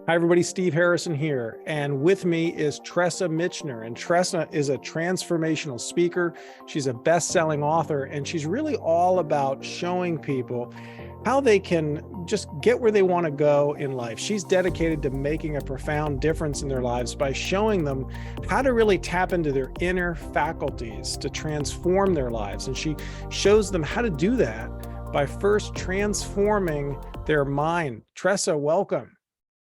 Hi, everybody. Steve Harrison here. And with me is Tressa Mitchener. And Tressa is a transformational speaker. She's a best-selling author, and she's really all about showing people how they can just get where they want to go in life. She's dedicated to making a profound difference in their lives by showing them how to really tap into their inner faculties to transform their lives. And she shows them how to do that by first transforming their mind. Tressa, welcome.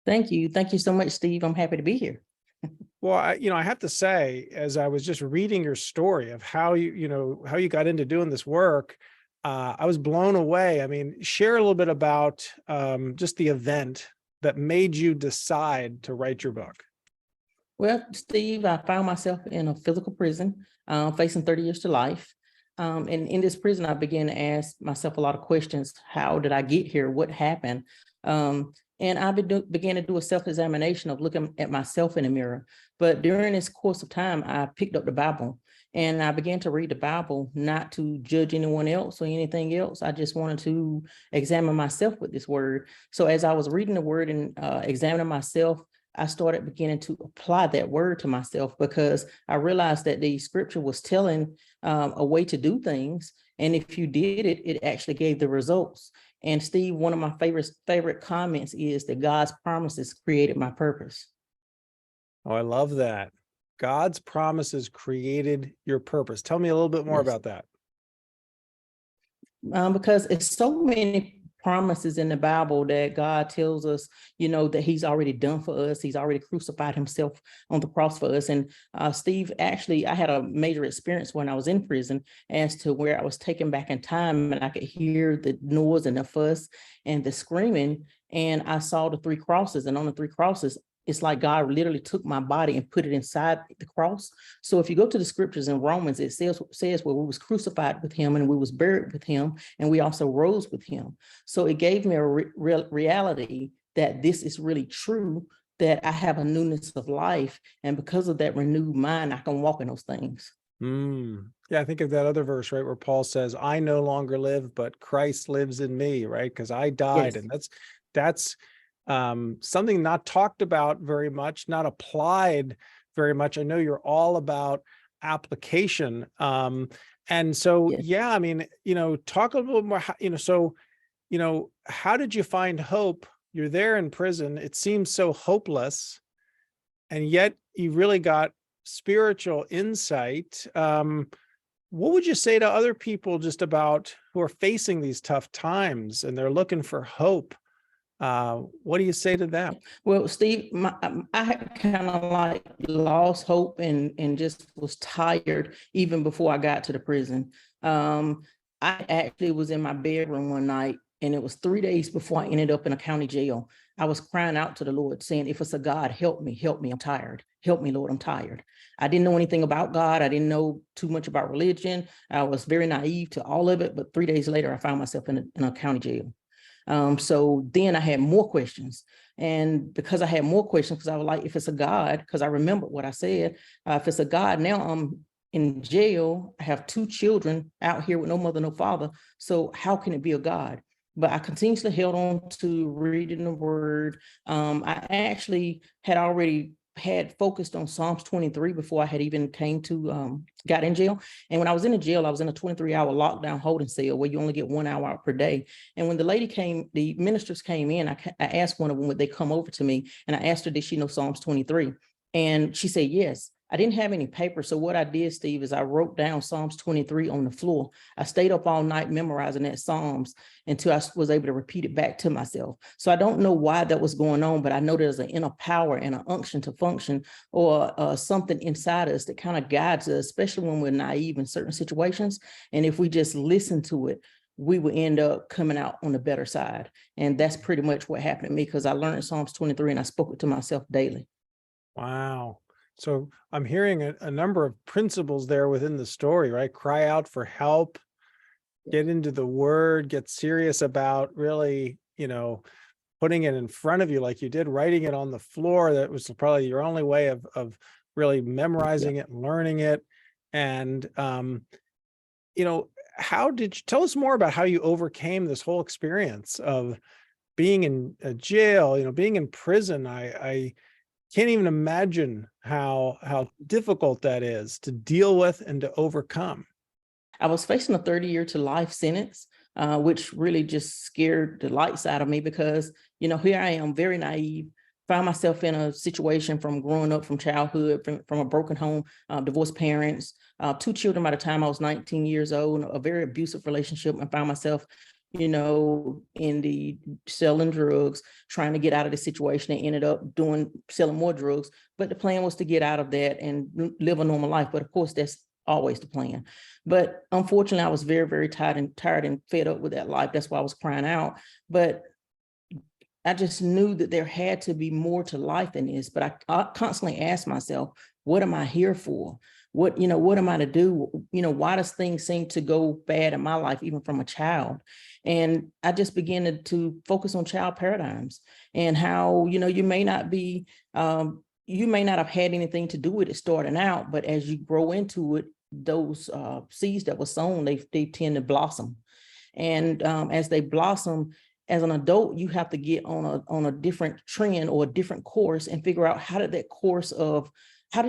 Thank you. Thank you so much, Steve. I'm happy to be here. Well, I have to say, as I was just reading your story of how how you got into doing this work, I was blown away. I mean, share a little bit about just the event that made you decide to write your book. Well, Steve, I found myself in a physical prison, facing 30 years to life. And in this prison, I began to ask myself a lot of questions. How did I get here? What happened? And I began to do a self-examination of looking at myself in the mirror. But during this course of time, I picked up the Bible and I began to read the Bible, not to judge anyone else or anything else. I just wanted to examine myself with this word. So as I was reading the word and examining myself, I started beginning to apply that word to myself, because I realized that the scripture was telling a way to do things. And if you did it, it actually gave the results. And Steve, one of my favorite comments is that God's promises created my purpose. Oh, I love that. God's promises created your purpose. Tell me a little bit more about that. Because it's so many promises in the Bible that God tells us, that he's already done for us. He's already crucified himself on the cross for us. And Steve, actually, I had a major experience when I was in prison as to where I was taken back in time, and I could hear the noise and the fuss and the screaming. And I saw the three crosses, and on the three crosses, it's like God literally took my body and put it inside the cross. So if you go to the scriptures in Romans, it says well, we was crucified with him and we was buried with him and we also rose with him. So it gave me a reality that this is really true, that I have a newness of life. And because of that renewed mind, I can walk in those things. Yeah, I think of that other verse, right, where Paul says, I no longer live, but Christ lives in me, right? Because I died. Yes. And that's something not talked about very much, not applied very much. I know you're all about application. And so, Yes. yeah, I mean, talk a little more, how did you find hope? You're there in prison. It seems so hopeless, and yet you really got spiritual insight. What would you say to other people just about who are facing these tough times and they're looking for hope? What do you say to them? Well, Steve, I kind of like lost hope and just was tired even before I got to the prison. I actually was in my bedroom one night, and it was 3 days before I ended up in a county jail. I was crying out to the Lord saying, if it's a God, help me, I'm tired. Help me, Lord, I'm tired. I didn't know anything about God. I didn't know too much about religion. I was very naive to all of it. But 3 days later, I found myself in a county jail. So then I had more questions. And because I had more questions, because I was like, if it's a God, because I remembered what I said, if it's a God, now I'm in jail. I have 2 children out here with no mother, no father. So how can it be a God? But I continuously held on to reading the word. I actually had focused on Psalms 23 before I had even got in jail. And when I was in the jail, I was in a 23-hour lockdown holding cell where you only get 1 hour out per day. And when the ministers came in, I asked one of them, would they come over to me? And I asked her, did she know Psalms 23? And she said, yes. I didn't have any paper. So what I did, Steve, is I wrote down Psalms 23 on the floor. I stayed up all night memorizing that Psalms until I was able to repeat it back to myself. So I don't know why that was going on, but I know there's an inner power and an unction to function, or something inside us that kind of guides us, especially when we're naive in certain situations. And if we just listen to it, we will end up coming out on the better side. And that's pretty much what happened to me, because I learned Psalms 23 and I spoke it to myself daily. Wow. So I'm hearing a number of principles there within the story, right? Cry out for help, get into the word, get serious about really, putting it in front of you like you did, writing it on the floor. That was probably your only way of really memorizing it and learning it. And, how did you tell us more about how you overcame this whole experience of being in a jail, being in prison, I can't even imagine how difficult that is to deal with and to overcome. I was facing a 30-year to life sentence, which really just scared the lights out of me because, here I am, very naive, found myself in a situation from growing up from childhood, from a broken home, divorced parents, 2 children by the time I was 19 years old, a very abusive relationship, and found myself, in the selling drugs, trying to get out of the situation, and ended up selling more drugs. But the plan was to get out of that and live a normal life. But of course, that's always the plan. But unfortunately, I was very, very tired and fed up with that life. That's why I was crying out. But I just knew that there had to be more to life than this. But I constantly asked myself, what am I here for? What am I to do? Why does things seem to go bad in my life, even from a child? And I just began to focus on child paradigms and how, you may not have had anything to do with it starting out, but as you grow into it, those seeds that were sown, they tend to blossom. And as they blossom, as an adult, you have to get on a different trend or a different course and figure out how did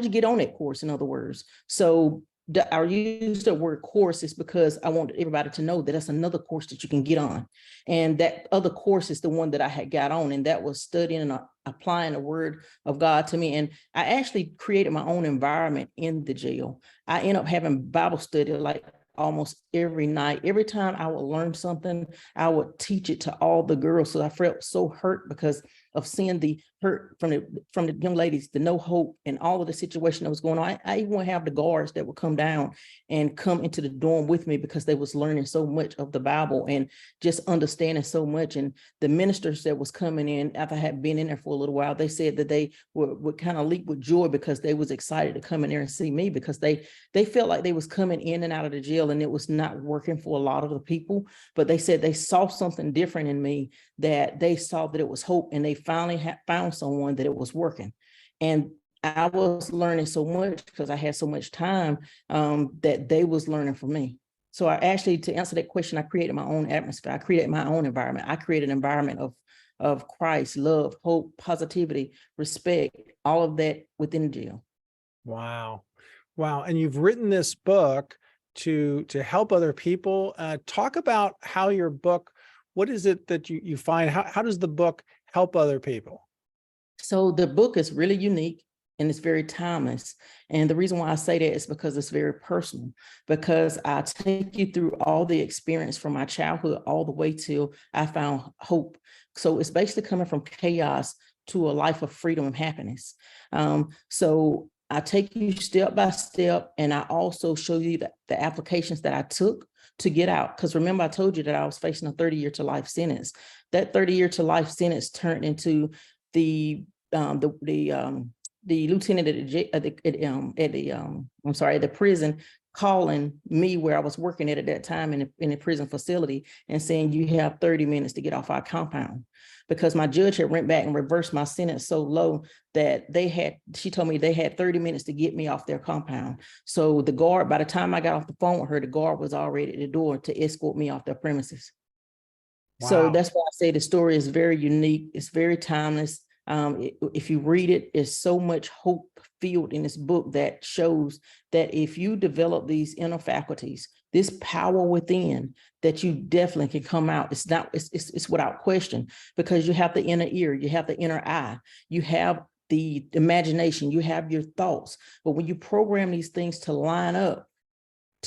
you get on that course, in other words. So I use the word course is because I want everybody to know that that's another course that you can get on. And that other course is the one that I had got on, and that was studying and applying the word of God to me. And I actually created my own environment in the jail. I ended up having Bible study like almost every night. Every time I would learn something, I would teach it to all the girls. So I felt so hurt because of seeing the hurt from the young ladies, the no hope, and all of the situation that was going on. I even would have the guards that would come down and come into the dorm with me because they was learning so much of the Bible and just understanding so much. And the ministers that was coming in after I had been in there for a little while, they said that they would kind of leap with joy because they was excited to come in there and see me, because they felt like they was coming in and out of the jail and it was not working for a lot of the people. But they said they saw something different in me, that they saw that it was hope, and they finally found someone that it was working. And I was learning so much because I had so much time that they was learning from me. So I actually, to answer that question, I created my own atmosphere. I created my own environment. I created an environment of Christ, love, hope, positivity, respect, all of that within the jail. Wow. And you've written this book to help other people. Talk about how your book, what is it that you find, how does the book help other people? So the book is really unique and it's very timeless. And the reason why I say that is because it's very personal, because I take you through all the experience from my childhood all the way till I found hope. So it's basically coming from chaos to a life of freedom and happiness. So I take you step by step, and I also show you the applications that I took to get out. Because remember, I told you that I was facing a 30-year to life sentence. That 30-year to life sentence turned into the lieutenant at the prison calling me where I was working at that time in the prison facility and saying, you have 30 minutes to get off our compound. Because my judge had went back and reversed my sentence so low that she told me they had 30 minutes to get me off their compound. So the guard, by the time I got off the phone with her, the guard was already at the door to escort me off their premises. Wow. So that's why I say the story is very unique. It's very timeless. If you read it, there's so much hope filled in this book that shows that if you develop these inner faculties, this power within, that you definitely can come out. It's without question, because you have the inner ear, you have the inner eye, you have the imagination, you have your thoughts. But when you program these things to line up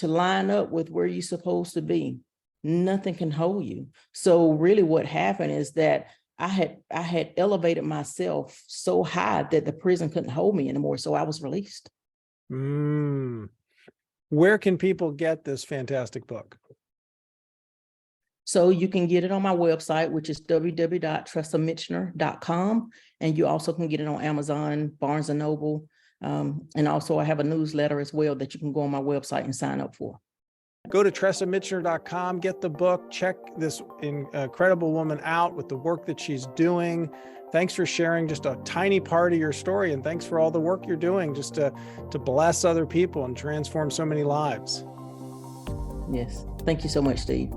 with where you're supposed to be, nothing can hold you. So really what happened is that I had elevated myself so high that the prison couldn't hold me anymore. So I was released. Where can people get this fantastic book? So you can get it on my website, which is www.tressamitchener.com. And you also can get it on Amazon, Barnes & Noble. And also I have a newsletter as well that you can go on my website and sign up for. Go to TressaMitchener.com, get the book, check this incredible woman out with the work that she's doing. Thanks for sharing just a tiny part of your story, and thanks for all the work you're doing just to bless other people and transform so many lives. Yes. Thank you so much, Steve.